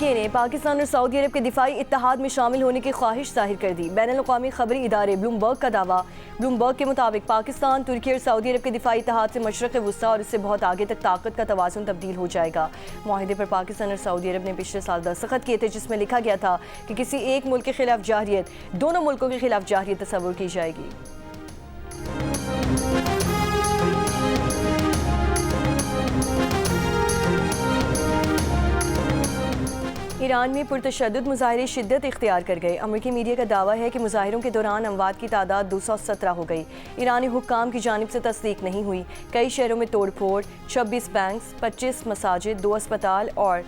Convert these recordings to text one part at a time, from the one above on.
UK ने पाकिस्तान और Saudi अरब के दिफाई इत्तेहाद में शामिल होने की ख्वाहिश जाहिर कर दी। बैनुल-अक़वामी ख़बरी इदारे ब्लूमबर्ग का दावा। ब्लूमबर्ग के मुताबिक पाकिस्तान, तुर्की और सऊदी अरब के दिफाई इत्तेहाद से मशरक़ वुस्ता और इससे बहुत आगे तक ताकत का तवाज़ुन तब्दील हो जाएगा। मुआहिदे पर पाकिस्तान और सऊदी अरब ने पिछले साल दस्तखत किए थे, जिसमें लिखा गया था कि किसी एक मुल्क के खिलाफ जाहिरियत दोनों मुल्कों के खिलाफ जाहिरियत तस्वुर की जाएगी। ईरान में पुरतशद्दुद मुज़ाहिरे शिद्दत इख्तियार कर गए। अमरीकी मीडिया का दावा है कि मुज़ाहिरों के दौरान अमवात की तादाद 217 हो गई। ईरानी हुक्काम की जानिब से तस्दीक नहीं हुई। कई शहरों में तोड़ फोड़, 26 बैंक, 25 मसाजिद, 2 अस्पताल और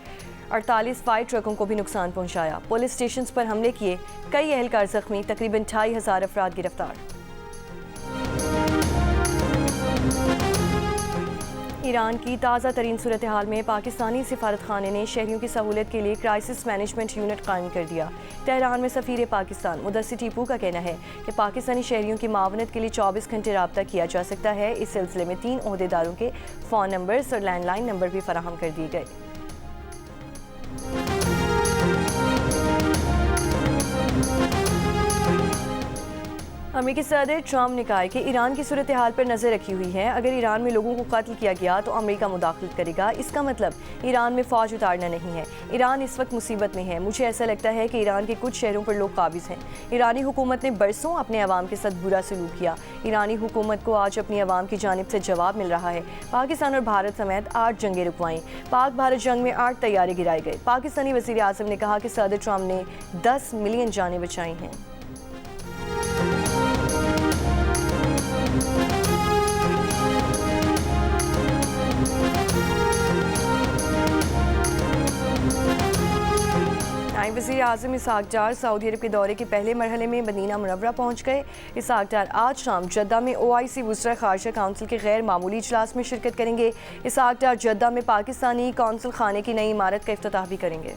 48 फायर ट्रकों को भी नुकसान पहुँचाया। पुलिस स्टेशन पर हमले किए, कई अहलकार जख्मी, तकरीबन 2500 अफराद गिरफ्तार। ईरान की ताज़ा तरीन सूरत हाल में पाकिस्तानी सिफारत खाने ने शहरियों की सहूलत के लिए क्राइसिस मैनेजमेंट यूनिट कायम कर दिया। तेहरान में सफ़ीर पाकिस्तान मुदस्सिर टीपू का कहना है कि पाकिस्तानी शहरियों की मावनत के लिए 24 घंटे रब्ता किया जा सकता है। इस सिलसिले में 3 ओहदेदारों के फ़ोन नंबर्स और लैंडलाइन नंबर भी फराहम कर दिए गए। अमेरिकी सदर ट्रंप ने कहा है कि ईरान की सूरत हाल पर नज़र रखी हुई है। अगर ईरान में लोगों को कत्ल किया गया तो अमेरिका मुदाखलत करेगा। इसका मतलब ईरान में फ़ौज उतारना नहीं है। ईरान इस वक्त मुसीबत में है। मुझे ऐसा लगता है कि ईरान के कुछ शहरों पर लोग काबिज हैं। ईरानी हुकूमत ने बरसों अपने अवाम के साथ बुरा सलूक किया। ईरानी हुकूमत को आज अपनी अवाम की जानिब से जवाब मिल रहा है। पाकिस्तान और भारत समेत 8 जंगें रुकवाईं। पाक भारत जंग में 8 तैयारे गिराए गए। पाकिस्तानी वज़ीर आज़म ने कहा कि सदर ट्रंप ने 10 मिलियन जानें बचाई हैं। वज़ीर आज़म इसहाक़ डार सऊदी अरब के दौरे के पहले मरहले में मदीना मुनव्वरा पहुँच गए। इसहाक़ डार आज शाम जद्दा में OIC वुज़रा ख़ारजा काउंसिल के गैर मामूली इजलास में शिरकत करेंगे। इसहाक़ डार जद्दा में पाकिस्तानी कौंसल खाने की नई इमारत का इफ्तिताह भी करेंगे।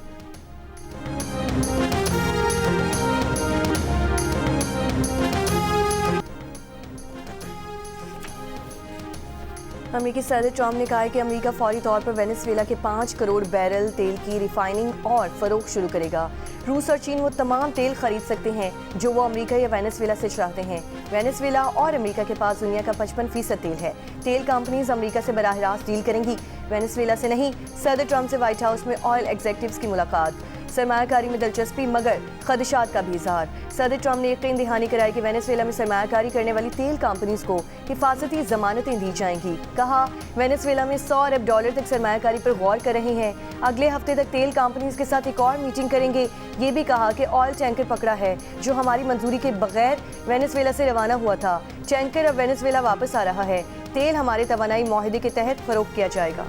अमेरिकी सदर ट्रंप ने कहा है कि अमेरिका फौरी तौर पर वेनेजुएला के 5 करोड़ बैरल तेल की रिफाइनिंग और फ़रोख्त शुरू करेगा। रूस और चीन वो तमाम तेल खरीद सकते हैं जो वो अमेरिका या वेनेजुएला से चाहते हैं। वेनेजुएला और अमेरिका के पास दुनिया का 55% तेल है। तेल कंपनीज अमेरिका से बराह रास्त डील करेंगी, वेनेजुएला से नहीं। सदर ट्रंप से व्हाइट हाउस में ऑयल एग्जेक्टिव्स की मुलाकात। सरमायाकारी में दिलचस्पी मगर खदशात का भी इजहार। सदर ट्रंप ने यकीन दहानी कराई कि वेनेजुएला में सरमायाकारी करने वाली तेल कंपनीज को हिफाजती जमानतें दी जाएंगी। कहा वेनेजुएला में $100 अरब तक सरमायाकारी पर गौर कर रहे हैं। अगले हफ्ते तक तेल कंपनीज के साथ एक और मीटिंग करेंगे। ये भी कहा कि ऑयल टैंकर पकड़ा है जो हमारी मंजूरी के बगैर वेनेजुएला से रवाना हुआ था। टैंकर अब वेनेजुएला वापस आ रहा है। तेल हमारे तवानाई मुआहदे के तहत फरोख्त किया जाएगा।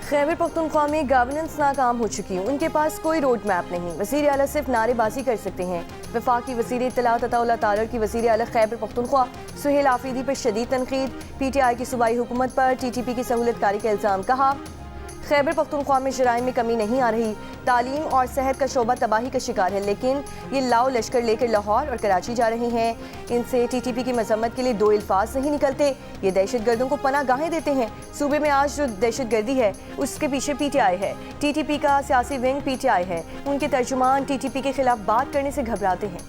खैबर पख्तूनख्वा में गवर्नेंस नाकाम हो चुकी है। उनके पास कोई रोड मैप नहीं। वज़ीर आला सिर्फ नारेबाजी कर सकते हैं। वफाकी वज़ीर इत्तलात अताउल्लाह तारर की वज़ीर आला खैबर पख्तूनख्वा सुहेल आफरीदी पर शदीद तनकीद। PTI की सूबाई हुकूमत पर TTP की सहूलतकारी का इल्ज़ाम। कहा खैबर पख्तूनख्वा में जराइम में कमी नहीं आ रही। तालीम और सेहत का शोबा तबाही का शिकार है, लेकिन ये लाओ लश्कर लेकर लाहौर और कराची जा रहे हैं। इनसे TTP की मजम्मत के लिए 2 अल्फाज नहीं निकलते। ये दहशत गर्दों को पनाह गाहें देते हैं। सूबे में आज जो दहशत गर्दी है उसके पीछे PTI है। TTP का सियासी विंग PTI है। उनके तर्जुमान TTP के खिलाफ बात करने से घबराते हैं।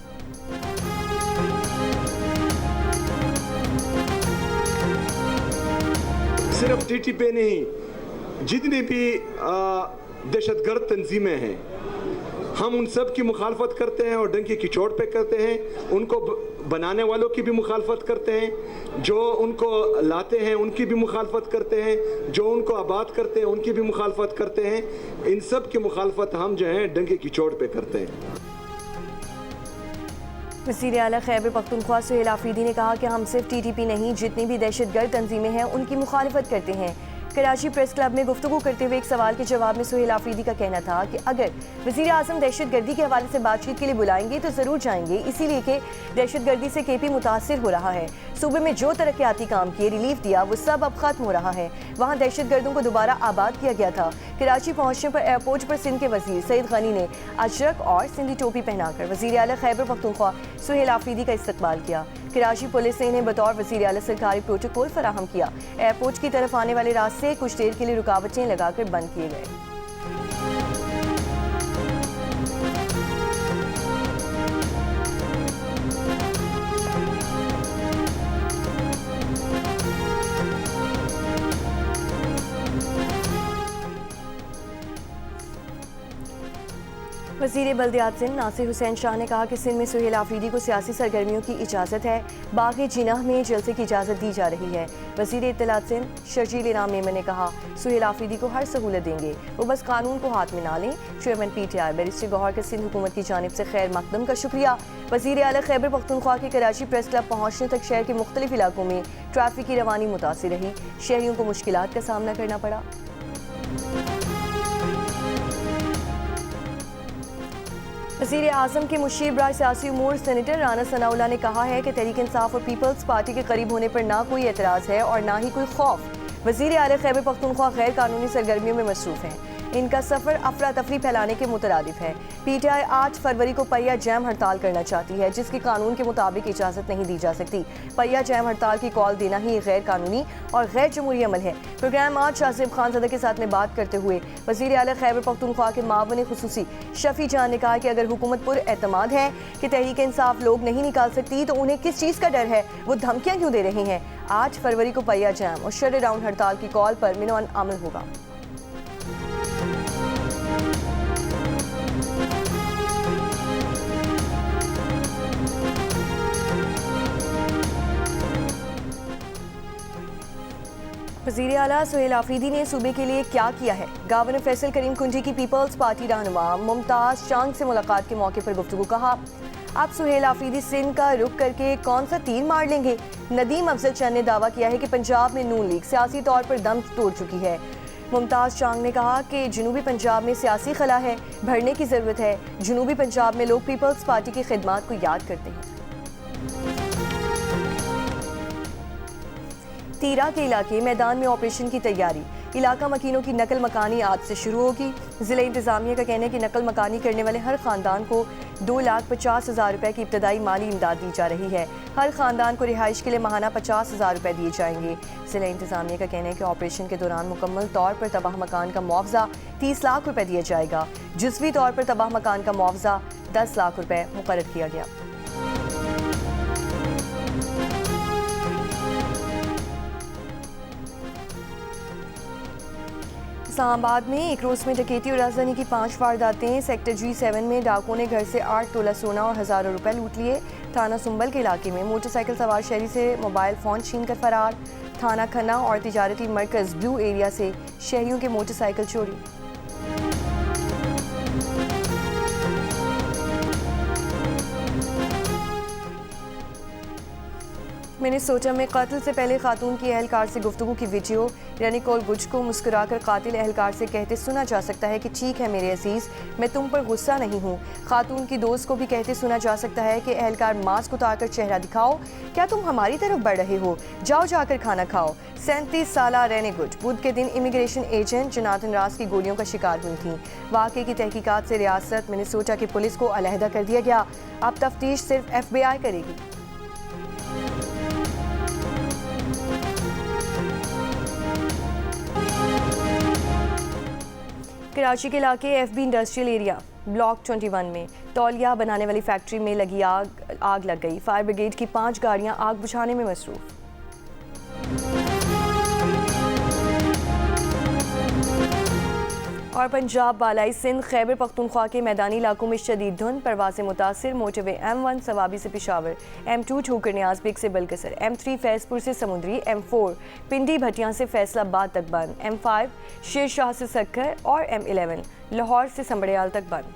सिर्फ TTP नहीं, जितनी भी दहशतगर्द तंजीमें हैं, हम उन सब की मुखालफत करते हैं और डंकी की चोट पे करते हैं। उनको बनाने वालों की भी मुखालफत करते हैं, जो उनको लाते हैं उनकी भी मुखालफत करते हैं, जो उनको आबाद करते हैं उनकी भी मुखालफत करते हैं। इन सब की मुखालफत हम जो हैं डंकी की चोट पे करते हैं। वज़ीर आला खैबर पख्तूनख्वा सुहेल आफरीदी ने कहा कि हम सिर्फ TTP नहीं, जितनी भी दहशतगर्द तंजीमें हैं उनकी मुखालफत करते हैं। कराची प्रेस क्लब में गुफ्तगू करते हुए एक सवाल के जवाब में सुहेल आफरीदी का कहना था कि अगर वज़ीर आज़म दहशत गर्दी के हवाले से बातचीत के लिए बुलाएंगे तो ज़रूर जाएंगे, इसीलिए कि दहशत गर्दी से KP मुतासर हो रहा है। सूबे में जो तरक्याती काम किए, रिलीफ दिया, वो सब अब खत्म हो रहा है। वहाँ दहशत गर्दों को दोबारा आबाद किया गया था। कराची पहुंचने पर एयरपोर्ट पर सिंध के वजीर सईद गनी ने अजरक और सिंधी टोपी पहनाकर वजीर आला खैबर पख्तूनख्वा सुहेल आफरीदी का इस्तकबाल किया। कराची पुलिस ने इन्हें बतौर वजीर आला सरकारी प्रोटोकॉल फराहम किया। एयरपोर्ट की तरफ आने वाले रास्ते कुछ देर के लिए रुकावटें लगाकर बंद किए गए। वज़ीर बल्दियात सिंध नासिर हुसैन शाह ने कहा कि सिंध में सुहेल आफरीदी को सियासी सरगर्मियों की इजाज़त है। बाग़ जिनाह में जलसे की इजाज़त दी जा रही है। वज़ीर इत्तलात सिंध शर्जील इनाम मेमन ने कहा सुहेल आफरीदी को हर सहूलत देंगे, वो बस कानून को हाथ में ना लें। चेयरमैन PTI बैरिस्टर गौहर का सिंध हुकूमत की जानिब से खैर मकदम का शुक्रिया। वज़ीर आला खैबर पख्तूनख्वा के कराची प्रेस क्लब पहुँचने तक शहर के मुख्तलिफ इलाकों में ट्रैफिक की रवानी मुतासिर रही। शहरियों को मुश्किलात का सामना करना पड़ा। वज़ीर आज़म के मुशीर बराए सियासी उमूर सेनेटर राना सनाउल्लाह ने कहा है कि तहरीक इंसाफ और पीपल्स पार्टी के करीब होने पर ना कोई एतराज़ है और ना ही कोई खौफ। वज़ीर आला खैबर पख्तूनख्वा गैर कानूनी सरगर्मियों में मसरूफ़ हैं। इनका सफ़र अफरा तफरी फैलाने के मुतरादिफ है। PTI 8 फरवरी को पहिया जैम हड़ताल करना चाहती है, जिसकी कानून के मुताबिक इजाज़त नहीं दी जा सकती। पहिया जैम हड़ताल की कॉल देना ही गैर कानूनी और गैर जमहूरी अमल है। प्रोग्राम आज शाहज़ेब खानज़ादा के साथ में बात करते हुए वज़ीर आला खैबर पख्तूनख्वा के मावन खुसूसी शफी जान ने कहा कि अगर हुकूमत पर एतमाद है कि तहरीक इंसाफ लोग नहीं निकाल सकती तो उन्हें किस चीज़ का डर है, वो धमकियाँ क्यों दे रहे हैं। 8 फरवरी को पहिया जैम और शट डाउन हड़ताल की कॉल पर मिनोन अमल होगा। वज़ीर आला सुहेल आफरीदी ने सूबे के लिए क्या किया है। गवर्नर फैसल करीम कुंजी की पीपल्स पार्टी रहनुमा मुमताज़ चांग से मुलाकात के मौके पर गुफ्तगू। कहा आप सुहेल आफरीदी सिंध का रुख करके कौन सा तीर मार लेंगे। नदीम अफजल चंद ने दावा किया है कि पंजाब में नून लीग सियासी तौर पर दम तोड़ चुकी है। मुमताज़ चांग ने कहा कि जनूबी पंजाब में सियासी खला है, भरने की ज़रूरत है। जनूबी पंजाब में लोग पीपल्स पार्टी की खिदमात को याद करते हैं। तीरा के इलाके मैदान में ऑपरेशन की तैयारी। इलाका मकीनों की नकल मकानी आज से शुरू होगी। ज़िला इंतज़ामिया का कहना है कि नकल मकानी करने वाले हर ख़ानदान को 2,50,000 रुपये की इब्तदाई माली इमदाद दी जा रही है। हर ख़ानदान को रिहाइश के लिए माहाना 50,000 रुपये दिए जाएंगे। ज़िला इंतज़ामिया का कहना है कि ऑपरेशन के दौरान मुकम्मल तौर पर तबाह मकान का मुआवजा 30 लाख रुपये दिया जाएगा। जुज़वी तौर पर तबाह मकान का मुआवजा 10 लाख रुपये मुकर्रर किया गया। इस्लामाबाद में एक रोज़ में डकैती और राजधानी की 5 वारदातें। सेक्टर G7 में डाकुओं ने घर से 8 तोला सोना और हज़ारों रुपए लूट लिए। थाना सुंबल के इलाके में मोटरसाइकिल सवार शहरी से मोबाइल फ़ोन छीन कर फरार। थाना खन्ना और तिजारती मरकज़ ब्लू एरिया से शहरियों के मोटरसाइकिल चोरी। मिनेसोटा में कत्ल से पहले खातून की अहलकार से गुफ्तगू की वीडियो। निकोल बुच को मुस्कुराकर कातिल अहलकार से कहते सुना जा सकता है कि ठीक है मेरे अजीज़, मैं तुम पर गुस्सा नहीं हूँ। खातून की दोस्त को भी कहते सुना जा सकता है कि अहलकार मास्क उतारकर चेहरा दिखाओ, क्या तुम हमारी तरफ बढ़ रहे हो, जाओ जाकर खाना खाओ। 37 साला रेने गुड बुध के दिन इमिग्रेशन एजेंट जनातन रास की गोलियों का शिकार हुई थी। वाक़े की तहकीकात से रियासत मिनेसोटा की पुलिस को अलहदा कर दिया गया। अब तफ्तीश सिर्फ FBI करेगी। कराची के इलाके FB इंडस्ट्रियल एरिया ब्लॉक 21 में तौलिया बनाने वाली फैक्ट्री में लगी आग लग गई। फायर ब्रिगेड की 5 गाड़ियां आग बुझाने में मसरूफ। और पंजाब बालाई सिंध खैबर पख्तूनख्वा के मैदानी इलाकों में शदीद धुंध। परवाज़ें मुतासिर। मोटरवे M1 सवाबी से पेशावर, M2 ठोकर न्याज़बेग से बलकसर, M3 फैज़पुर से समुद्री, M4 पिंडी भटियां से फैसलाबाद तक बंद, M5 शेर शाह से सक्खर और M11 लाहौर से संबड़ियाल तक बंद।